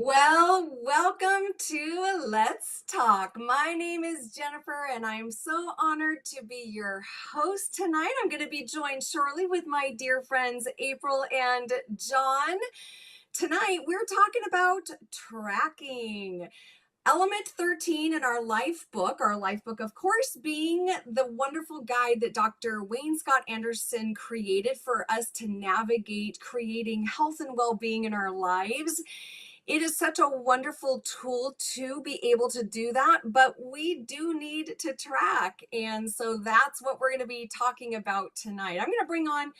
Well, welcome to Let's Talk. My name is Jennifer, and I'm so honored to be your host tonight. I'm going to be joined shortly with my dear friends April and John. Tonight, we're talking about tracking. Element 13 in our life book, of course, being the wonderful guide that Dr. Wayne Scott Anderson created for us to navigate creating health and well being in our lives. It is such a wonderful tool to be able to do that, but we do need to track. And so that's what we're going to be talking about tonight. I'm going to bring on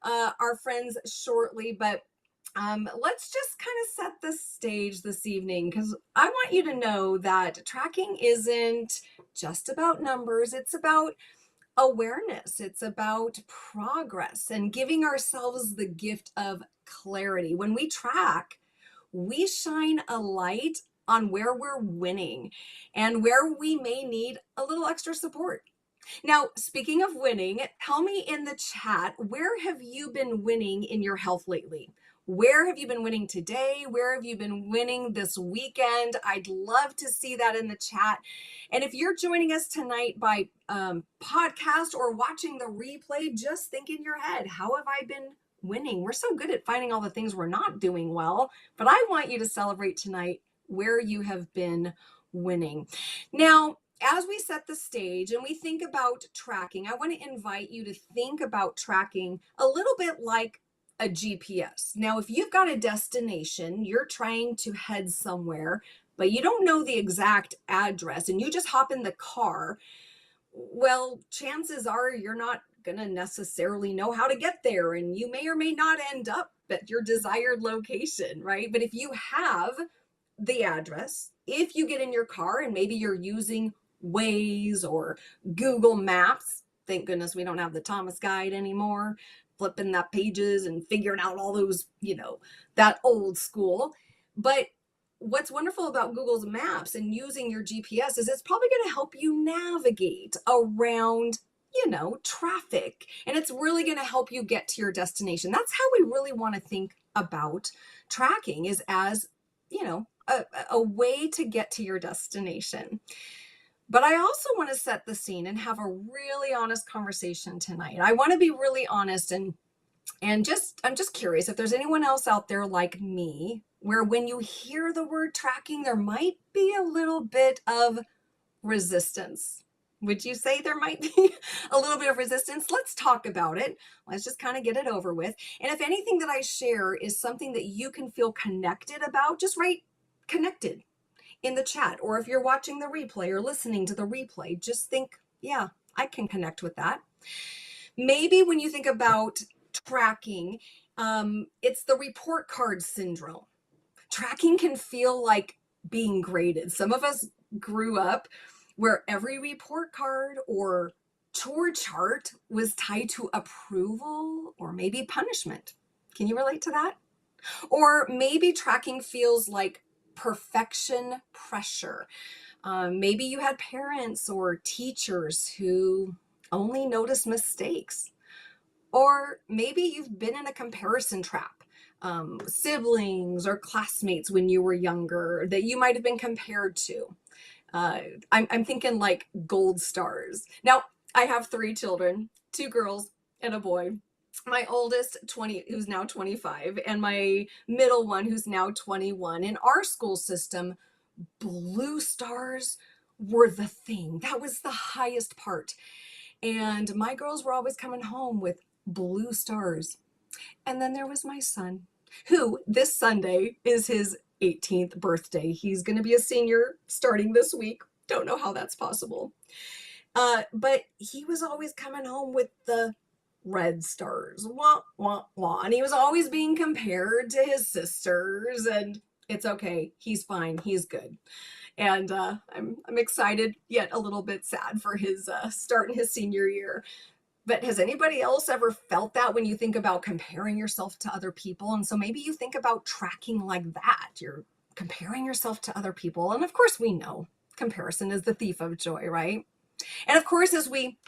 our friends shortly, but let's just kind of set the stage this evening because I want you to know that tracking isn't just about numbers, it's about awareness, it's about progress and giving ourselves the gift of clarity. When we track, we shine a light on where we're winning and where we may need a little extra support. Now, speaking of winning, tell me in the chat, where have you been winning in your health lately? Where have you been winning today? Where have you been winning this weekend? I'd love to see that in the chat. And if you're joining us tonight by podcast or watching the replay, just think in your head, how have I been winning? We're so good at finding all the things we're not doing well, but I want you to celebrate tonight where you have been winning. Now, as we set the stage and we think about tracking, I want to invite you to think about tracking a little bit like a GPS. Now, if you've got a destination, you're trying to head somewhere, but you don't know the exact address and you just hop in the car, well, chances are you're not going to necessarily know how to get there and you may or may not end up at your desired location, right? But if you have the address, if you get in your car and maybe you're using Waze or Google Maps, thank goodness we don't have the Thomas Guide anymore, flipping that pages and figuring out all those, that old school. But what's wonderful about Google's Maps and using your GPS is it's probably going to help you navigate around, traffic. And it's really going to help you get to your destination. That's how we really want to think about tracking, is as, a way to get to your destination. But I also want to set the scene and have a really honest conversation tonight. I want to be really honest and I'm just curious if there's anyone else out there like me, where when you hear the word tracking, there might be a little bit of resistance. Would you say there might be a little bit of resistance? Let's talk about it. Let's just kind of get it over with. And if anything that I share is something that you can feel connected about, just write connected in the chat. Or if you're watching the replay or listening to the replay, just think, yeah, I can connect with that. Maybe when you think about tracking, it's the report card syndrome. Tracking can feel like being graded. Some of us grew up where every report card or chore chart was tied to approval or maybe punishment. Can you relate to that? Or maybe tracking feels like perfection pressure. Maybe you had parents or teachers who only notice mistakes. Or maybe you've been in a comparison trap, siblings or classmates when you were younger that you might have been compared to. I'm thinking like gold stars. Now, I have 3 children, 2 girls and a boy. My oldest, 20, who's now 25, and my middle one, who's now 21. In our school system, blue stars were the thing. That was the highest part. And my girls were always coming home with blue stars. And then there was my son, who this Sunday is his 18th birthday. He's going to be a senior starting this week. Don't know how that's possible. But he was always coming home with the red stars, wah, wah, wah. And he was always being compared to his sisters, and it's okay. He's fine. He's good. And I'm excited, yet a little bit sad for his start in his senior year. But has anybody else ever felt that when you think about comparing yourself to other people? And so maybe you think about tracking like that. You're comparing yourself to other people. And of course, we know comparison is the thief of joy, right? And of course, as we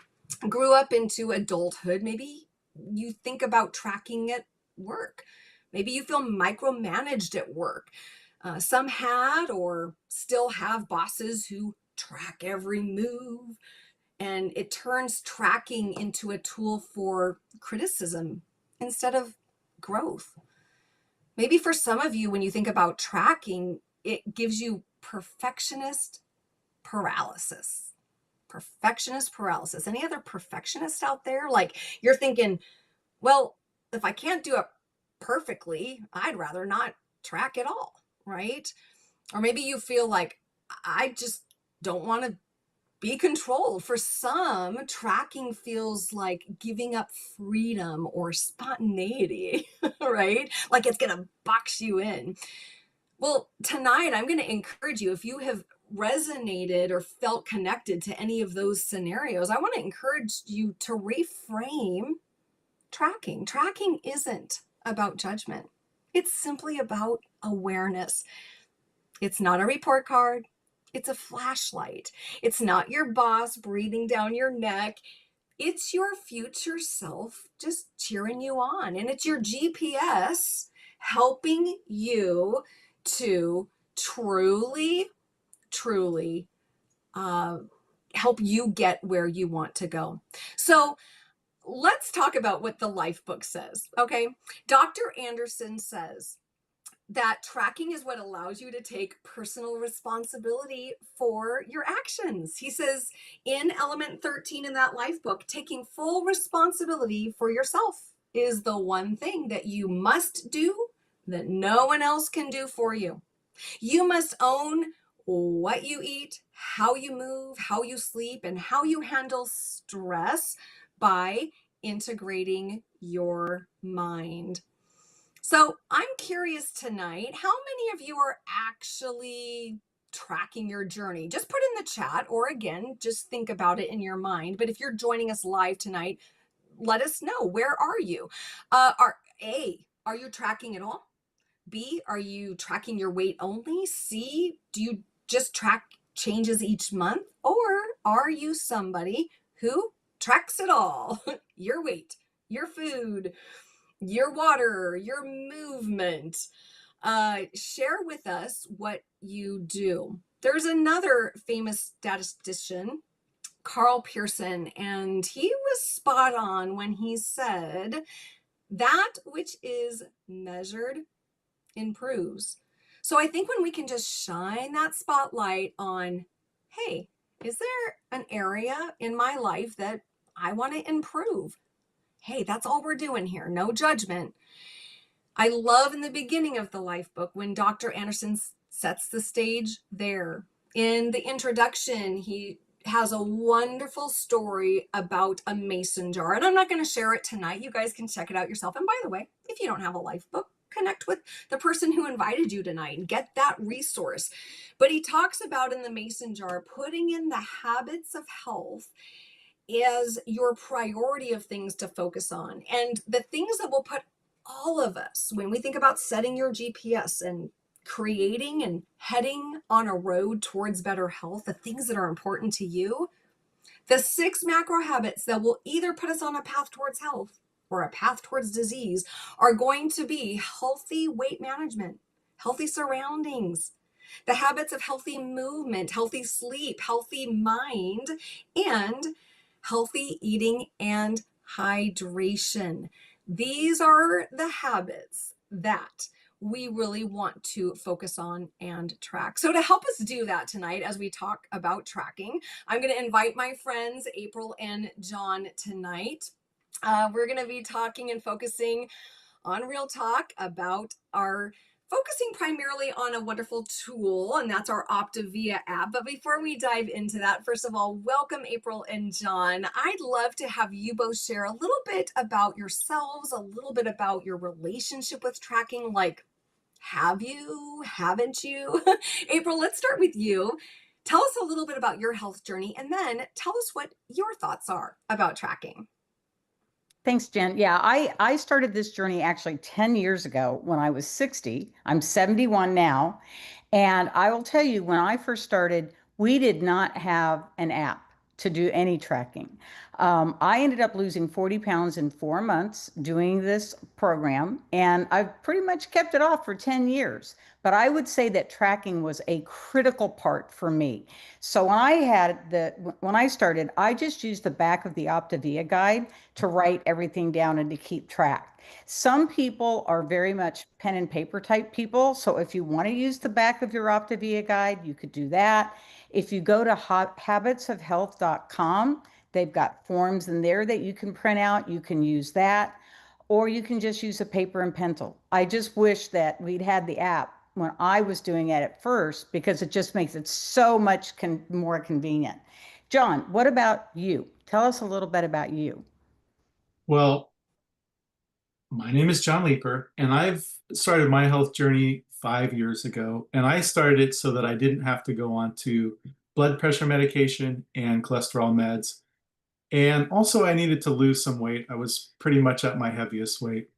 grew up into adulthood, maybe you think about tracking at work. Maybe you feel micromanaged at work. Some had or still have bosses who track every move, and it turns tracking into a tool for criticism instead of growth. Maybe for some of you, when you think about tracking, it gives you perfectionist paralysis. Perfectionist paralysis. Any other perfectionists out there? Like you're thinking, well, if I can't do it perfectly, I'd rather not track at all, right? Or maybe you feel like I just don't want to be controlled. For some, tracking feels like giving up freedom or spontaneity, right? Like it's going to box you in. Well, tonight I'm going to encourage you, if you have resonated or felt connected to any of those scenarios, I want to encourage you to reframe tracking. Tracking isn't about judgment, it's simply about awareness. It's not a report card, it's a flashlight. It's not your boss breathing down your neck. It's your future self just cheering you on. And it's your GPS helping you to truly, truly help you get where you want to go. So let's talk about what the life book says. Okay. Dr. Anderson says that tracking is what allows you to take personal responsibility for your actions. He says in element 13 in that life book, taking full responsibility for yourself is the one thing that you must do that no one else can do for you. You must own what you eat, how you move, how you sleep, and how you handle stress by integrating your mind. So I'm curious tonight, how many of you are actually tracking your journey? Just put in the chat, or again, just think about it in your mind. But if you're joining us live tonight, let us know, where are you? Are you tracking at all? B, are you tracking your weight only? C, do you just track changes each month? Or are you somebody who tracks it all? Your weight, your food, your water, your movement. Share with us what you do. There's another famous statistician, Carl Pearson, and he was spot on when he said that which is measured improves. So I think when we can just shine that spotlight on, hey, is there an area in my life that I want to improve? Hey, that's all we're doing here. No judgment. I love in the beginning of the life book when Dr. Anderson sets the stage there. In the introduction, he has a wonderful story about a mason jar. And I'm not going to share it tonight. You guys can check it out yourself. And by the way, if you don't have a life book, connect with the person who invited you tonight and get that resource. But he talks about in the mason jar, putting in the habits of health as your priority of things to focus on. And the things that will put all of us, when we think about setting your GPS and creating and heading on a road towards better health, the things that are important to you, the 6 macro habits that will either put us on a path towards health or a path towards disease are going to be healthy weight management, healthy surroundings, the habits of healthy movement, healthy sleep, healthy mind, and healthy eating and hydration. These are the habits that we really want to focus on and track. So to help us do that tonight, as we talk about tracking, I'm going to invite my friends April and John tonight. We're going to be talking and focusing on Real Talk about focusing primarily on a wonderful tool, and that's our OPTAVIA app. But before we dive into that, first of all, welcome April and John. I'd love to have you both share a little bit about yourselves, a little bit about your relationship with tracking. Like, have you, haven't you? April, let's start with you. Tell us a little bit about your health journey, and then tell us what your thoughts are about tracking. Thanks, Jen. Yeah, I started this journey actually 10 years ago when I was 60. I'm 71 now. And I will tell you, when I first started, we did not have an app to do any tracking. I ended up losing 40 pounds in 4 months doing this program, and I've pretty much kept it off for 10 years. But I would say that tracking was a critical part for me. So when I started, I just used the back of the OPTAVIA guide to write everything down and to keep track. Some people are very much pen and paper type people. So if you want to use the back of your OPTAVIA guide, you could do that. If you go to habitsofhealth.com, they've got forms in there that you can print out. You can use that, or you can just use a paper and pencil. I just wish that we'd had the app when I was doing it at first because it just makes it so much more convenient. John, what about you? Tell us a little bit about you. Well, my name is John Leeper, and I've started my health journey 5 years ago. And I started it so that I didn't have to go on to blood pressure medication and cholesterol meds. And also, I needed to lose some weight. I was pretty much at my heaviest weight.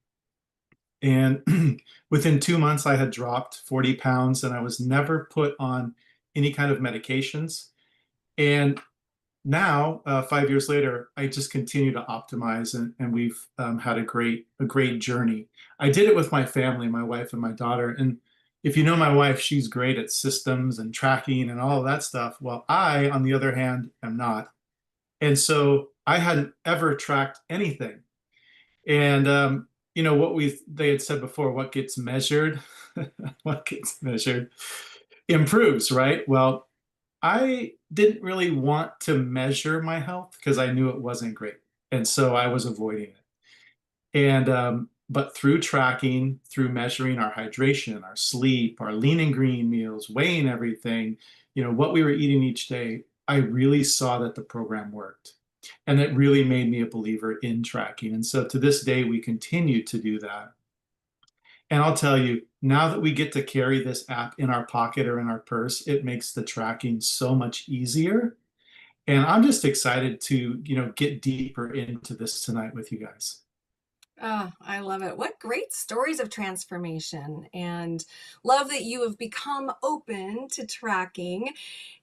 And within 2 months, I had dropped 40 pounds and I was never put on any kind of medications. And now, 5 years later, I just continue to optimize, and we've had a great journey. I did it with my family, my wife and my daughter. And if you know my wife, she's great at systems and tracking and all of that stuff. Well, I, on the other hand, am not. And so I hadn't ever tracked anything. And what they had said before, what gets measured, what gets measured improves, right? Well, I didn't really want to measure my health because I knew it wasn't great. And so I was avoiding it. But through tracking, through measuring our hydration, our sleep, our lean and green meals, weighing everything, what we were eating each day, I really saw that the program worked. And it really made me a believer in tracking. And so to this day, we continue to do that. And I'll tell you, now that we get to carry this app in our pocket or in our purse, it makes the tracking so much easier. And I'm just excited to, get deeper into this tonight with you guys. Oh, I love it. What great stories of transformation, and love that you have become open to tracking.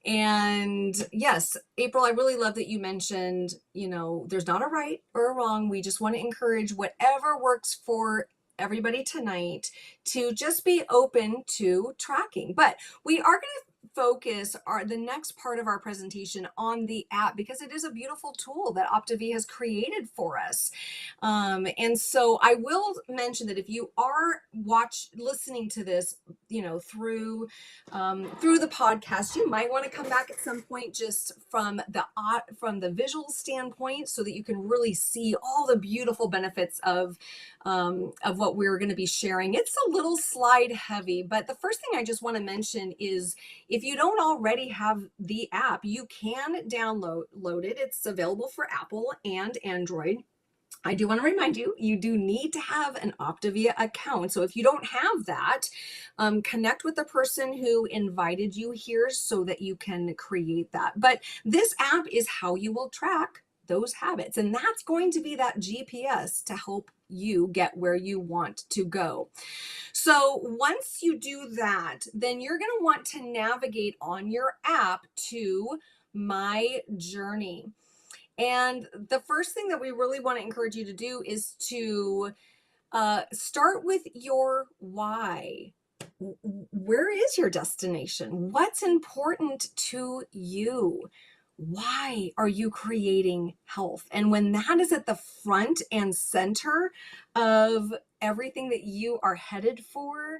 And yes, April, I really love that you mentioned, there's not a right or a wrong. We just want to encourage whatever works for everybody tonight to just be open to tracking. But we are going to focus the next part of our presentation on the app because it is a beautiful tool that OPTAVIA has created for us. And so I will mention that if you are listening to this, through the podcast, you might want to come back at some point just from the visual standpoint so that you can really see all the beautiful benefits of what we're going to be sharing. It's a little slide heavy, but the first thing I just want to mention is if you don't already have the app, you can download it. It's available for Apple and Android. I do want to remind you, you do need to have an OPTAVIA account. So if you don't have that, connect with the person who invited you here so that you can create that. But this app is how you will track those habits. And that's going to be that GPS to help you get where you want to go. So once you do that, then you're going to want to navigate on your app to My Journey. And the first thing that we really want to encourage you to do is to start with your why. Where is your destination? What's important to you? Why are you creating health? And when that is at the front and center of everything that you are headed for,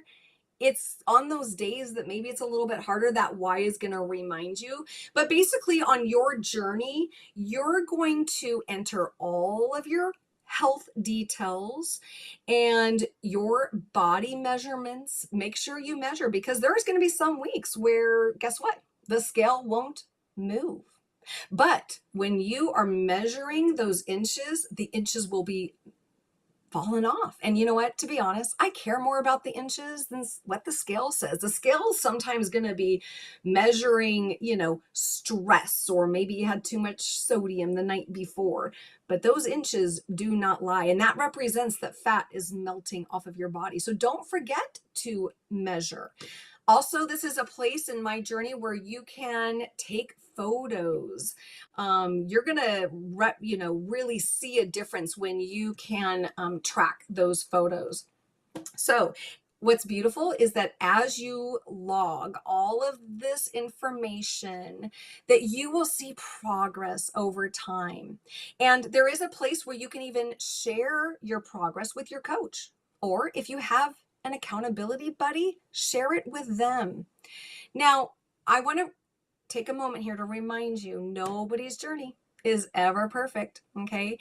it's on those days that maybe it's a little bit harder, that why is going to remind you. But basically on your journey, you're going to enter all of your health details and your body measurements. Make sure you measure because there's going to be some weeks where, guess what? The scale won't move. But when you are measuring those inches, the inches will be fallen off. And you know what? To be honest, I care more about the inches than what the scale says. The scale is sometimes going to be measuring, stress, or maybe you had too much sodium the night before. But those inches do not lie. And that represents that fat is melting off of your body. So don't forget to measure. Also, this is a place in my journey where you can take photos. You're gonna, really see a difference when you can track those photos. So, what's beautiful is that as you log all of this information, that you will see progress over time. And there is a place where you can even share your progress with your coach. Or if you have an accountability buddy, share it with them. Now, I want to take a moment here to remind you nobody's journey is ever perfect, okay?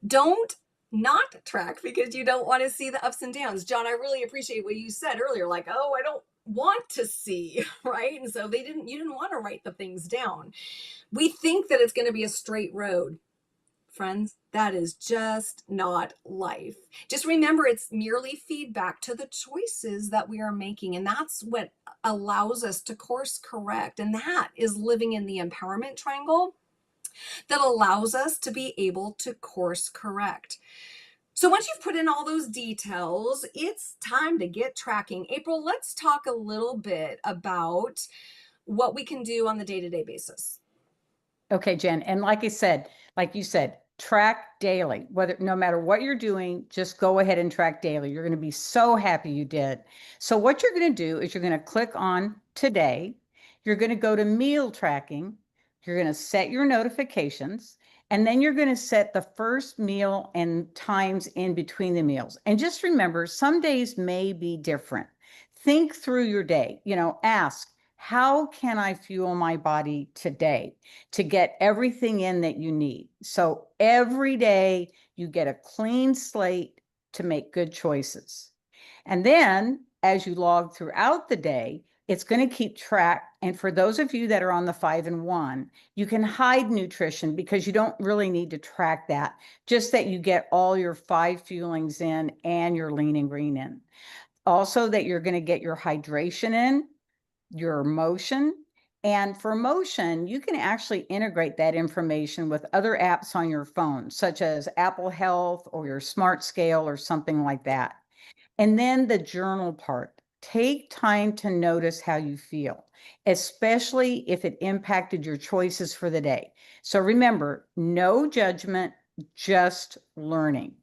Don't not track because you don't want to see the ups and downs. John, I really appreciate what you said earlier, like, oh, I don't want to see, right? And so you didn't want to write the things down. We think that it's going to be a straight road. Friends, that is just not life. Just remember, it's merely feedback to the choices that we are making. And that's what allows us to course correct. And that is living in the empowerment triangle that allows us to be able to course correct. So once you've put in all those details, it's time to get tracking. April, let's talk a little bit about what we can do on the day-to-day basis. Okay, Jen. And like I said, like you said, track daily. Whether no matter what you're doing, just go ahead and track daily. You're going to be so happy you did. So what you're going to do is you're going to click on today. You're going to go to meal tracking. You're going to set your notifications. And then you're going to set the first meal and times in between the meals. And just remember, some days may be different. Think through your day, ask, how can I fuel my body today to get everything in that you need? So every day you get a clean slate to make good choices. And then as you log throughout the day, it's going to keep track. And for those of you that are on the 5 and 1, you can hide nutrition because you don't really need to track that, just that you get all your 5 fuelings in and your lean and green in. Also, that you're going to get your hydration in, your motion. And for motion, you can actually integrate that information with other apps on your phone, such as Apple Health or your Smart Scale or something like that. And then the journal part. Take time to notice how you feel, especially if it impacted your choices for the day. So remember, no judgment, just learning.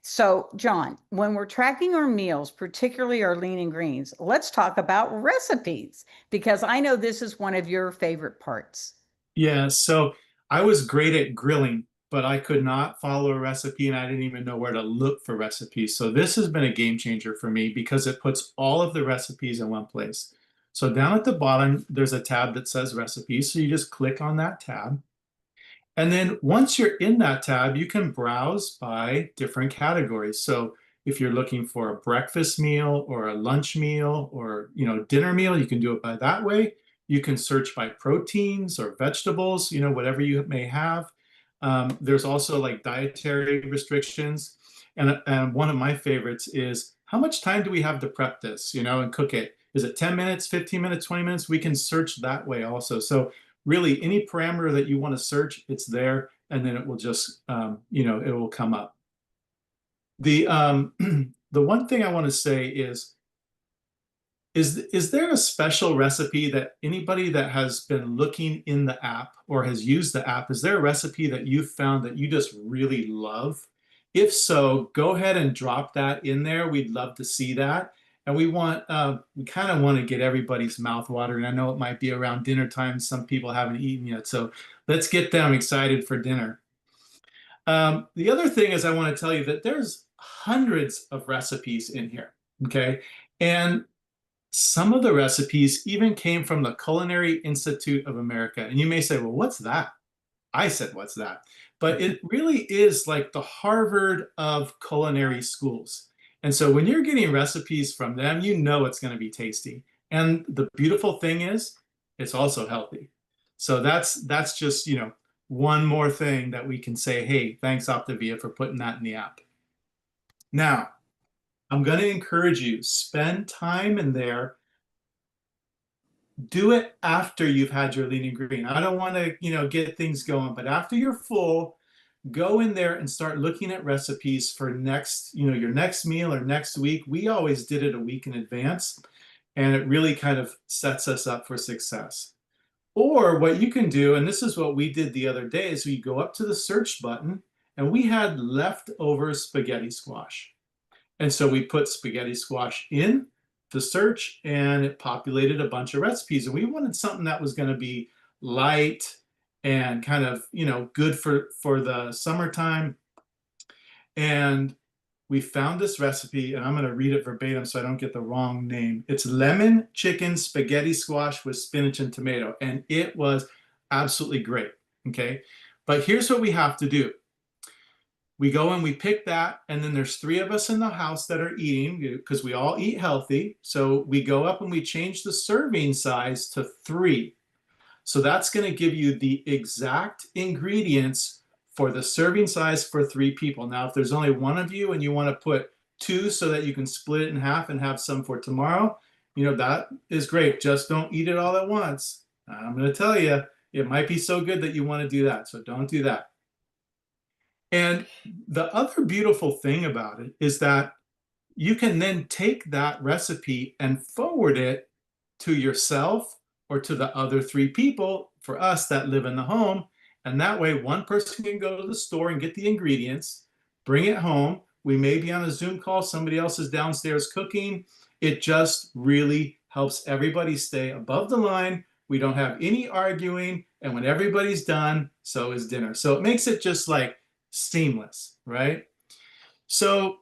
So, John, when we're tracking our meals, particularly our lean and greens, let's talk about recipes because I know this is one of your favorite parts. Yeah, so I was great at grilling, but I could not follow a recipe and I didn't even know where to look for recipes. So this has been a game changer for me because it puts all of the recipes in one place. So down at the bottom, there's a tab that says recipes. So you just click on that tab. And then once you're in that tab, you can browse by different categories. So if you're looking for a breakfast meal or a lunch meal or dinner meal, you can do it by that way. You can search by proteins or vegetables, whatever you may have. There's also like dietary restrictions. And one of my favorites is how much time do we have to prep this, and cook it? Is it 10 minutes, 15 minutes, 20 minutes? We can search that way also. So really any parameter that you want to search, it's there, and then it will just, it will come up. The the one thing I want to say is there a special recipe that anybody that has been looking in the app or has used the app, is there a recipe that you found that you just really love? If so, go ahead and drop that in there. We'd love to see that. And we kind of want to get everybody's mouth watering. I know it might be around dinner time. Some people haven't eaten yet. So let's get them excited for dinner. The other thing is I want to tell you that there's hundreds of recipes in here. Okay. And some of the recipes even came from the Culinary Institute of America. And you may say, well, what's that? I said, what's that? But it really is like the Harvard of culinary schools. And so when you're getting recipes from them, you know it's going to be tasty. And the beautiful thing is, it's also healthy. So that's just, one more thing that we can say, hey, thanks OPTAVIA for putting that in the app. Now, I'm going to encourage you, spend time in there. Do it after you've had your lean and green. I don't want to, get things going, but after you're full, go in there and start looking at recipes for your next meal or next week. We always did it a week in advance. and it really kind of sets us up for success. Or what you can do, and this is what we did the other day, is we go up to the search button and we had leftover spaghetti squash. And so we put spaghetti squash in the search and it populated a bunch of recipes. And we wanted something that was going to be light and kind of, good for the summertime. And we found this recipe, and I'm going to read it verbatim so I don't get the wrong name. It's lemon chicken spaghetti squash with spinach and tomato. And it was absolutely great. Okay. But here's what we have to do. We go and we pick that, and then there's 3 of us in the house that are eating because we all eat healthy. So we go up and we change the serving size to 3. So that's going to give you the exact ingredients for the serving size for 3 people. Now, if there's only one of you and you want to put 2 so that you can split it in half and have some for tomorrow, that is great. Just don't eat it all at once. I'm going to tell you, it might be so good that you want to do that. So don't do that. And the other beautiful thing about it is that you can then take that recipe and forward it to yourself or to the other 3 people for us that live in the home. And that way, one person can go to the store and get the ingredients, bring it home. We may be on a Zoom call, somebody else is downstairs cooking. It just really helps everybody stay above the line. We don't have any arguing. And when everybody's done, so is dinner. So it makes it just like seamless, right? So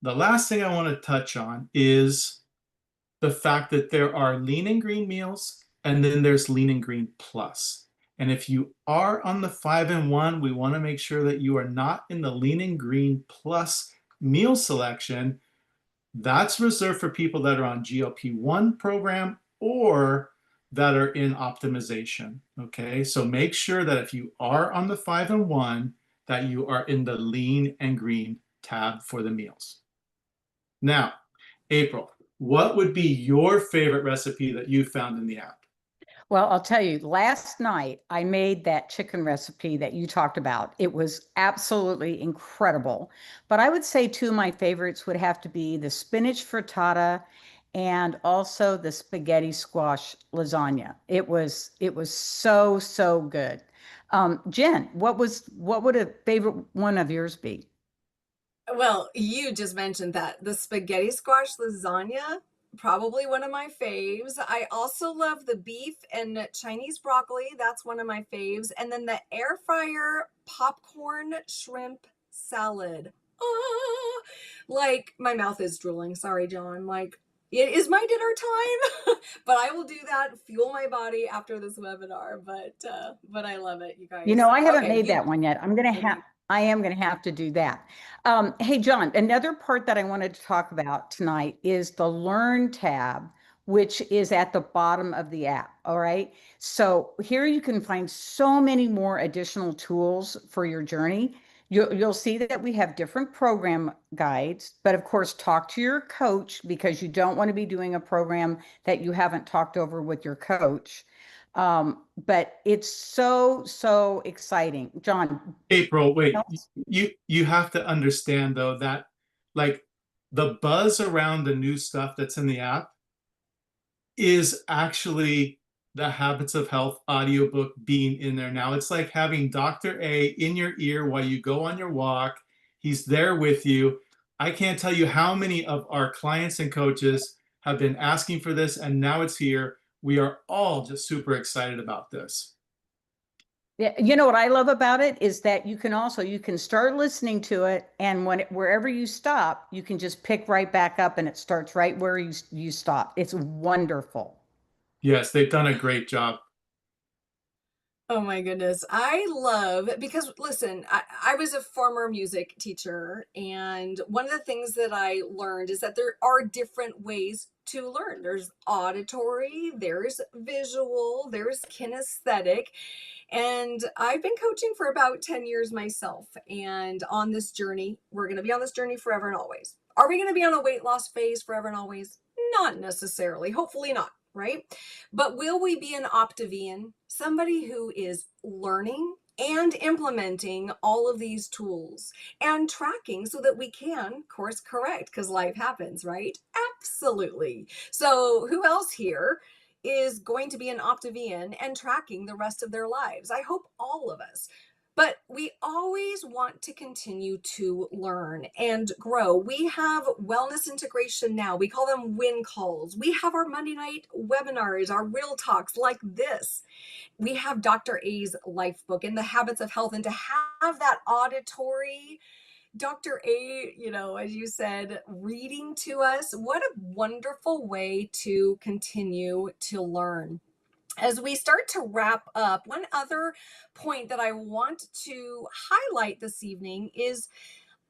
the last thing I want to touch on is the fact that there are lean and green meals, and then there's lean and green plus. And if you are on the 5-in-1, we want to make sure that you are not in the lean and green plus meal selection. That's reserved for people that are on GLP-1 program or that are in optimization. Okay, so make sure that if you are on the 5-in-1, that you are in the lean and green tab for the meals. Now, April, what would be your favorite recipe that you found in the app? Well, I'll tell you, last night I made that chicken recipe that you talked about. It was absolutely incredible. But I would say 2 of my favorites would have to be the spinach frittata and also the spaghetti squash lasagna. It was so good. Jen, what would a favorite one of yours be? Well, you just mentioned that the spaghetti squash lasagna, probably one of my faves. I also love the beef and Chinese broccoli. That's one of my faves. And then the air fryer popcorn shrimp salad. Oh, like my mouth is drooling. Sorry, John. Like it is my dinner time, but I will do that, fuel my body after this webinar. But I love it, you guys. I haven't Okay, made that one yet. maybe. I am gonna have to do that. Hey, John, another part that I wanted to talk about tonight is the Learn tab, which is at the bottom of the app. All right. So here you can find so many more additional tools for your journey. You'll see that we have different program guides, but of course, talk to your coach because you don't want to be doing a program that you haven't talked over with your coach. But it's so exciting. John, April, wait, else? you have to understand though that like the buzz around the new stuff that's in the app is actually the Habits of Health audiobook being in there now. It's like having Dr. A in your ear while you go on your walk. He's there with you. I can't tell you how many of our clients and coaches have been asking for this, and now it's here. We are all just super excited about this. Yeah, what I love about it is that you can start listening to it, and wherever you stop, you can just pick right back up, and it starts right where you stop. It's wonderful. Yes, they've done a great job. Oh my goodness. I love because listen, I was a former music teacher, and one of the things that I learned is that there are different ways to learn. There's auditory, there's visual, there's kinesthetic. And I've been coaching for about 10 years myself. And on this journey, we're going to be on this journey forever and always. Are we going to be on a weight loss phase forever and always? Not necessarily. Hopefully not, right? But will we be an OPTAVIAN, somebody who is learning and implementing all of these tools and tracking so that we can course correct because life happens, right? Absolutely. So, who else here is going to be an Optavian and tracking the rest of their lives? I hope all of us. But we always want to continue to learn and grow. We have wellness integration now. We call them win calls. We have our Monday night webinars, our real talks like this. We have Dr. A's life book and the habits of health, and to have that auditory Dr. A, as you said, reading to us, what a wonderful way to continue to learn. As we start to wrap up, one other point that I want to highlight this evening is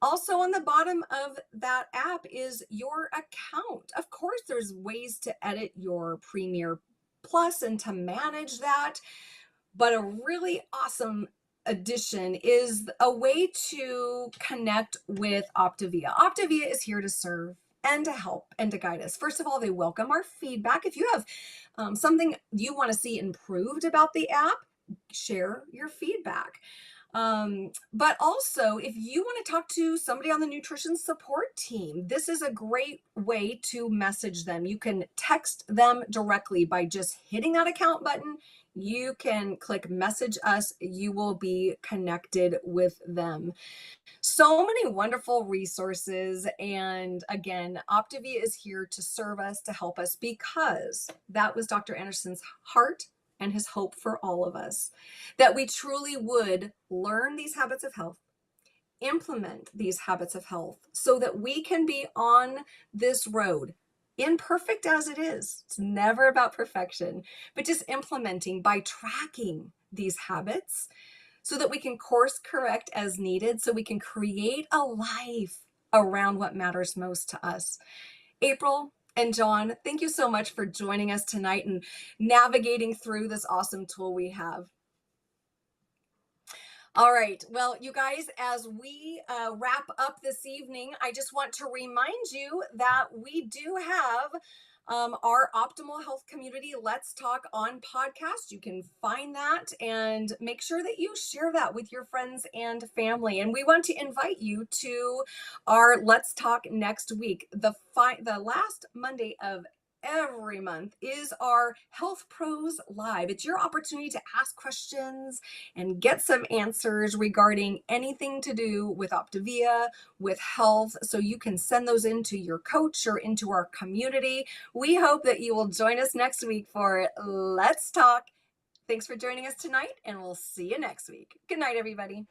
also on the bottom of that app is your account. Of course, there's ways to edit your Premier Plus and to manage that, but a really awesome addition is a way to connect with OPTAVIA. OPTAVIA is here to serve and to help and to guide us. First of all, they welcome our feedback. If you have something you want to see improved about the app, share your feedback. But also, if you want to talk to somebody on the nutrition support team, this is a great way to message them. You can text them directly by just hitting that account button. You can click message us. You will be connected with them. So many wonderful resources. And again, OPTAVIA is here to serve us, to help us, because that was Dr. Anderson's heart and his hope for all of us, that we truly would learn these habits of health, implement these habits of health so that we can be on this road, imperfect as it is. It's never about perfection, but just implementing by tracking these habits so that we can course correct as needed, so we can create a life around what matters most to us. April and John, thank you so much for joining us tonight and navigating through this awesome tool we have. All right. Well, you guys, as we wrap up this evening, I just want to remind you that we do have our Optimal Health Community Let's Talk on podcast. You can find that and make sure that you share that with your friends and family. And we want to invite you to our Let's Talk next week. The last Monday of every month is our Health Pros Live. It's your opportunity to ask questions and get some answers regarding anything to do with OPTAVIA, with health, so you can send those into your coach or into our community. We hope that you will join us next week for Let's Talk. Thanks for joining us tonight, and we'll see you next week. Good night, everybody.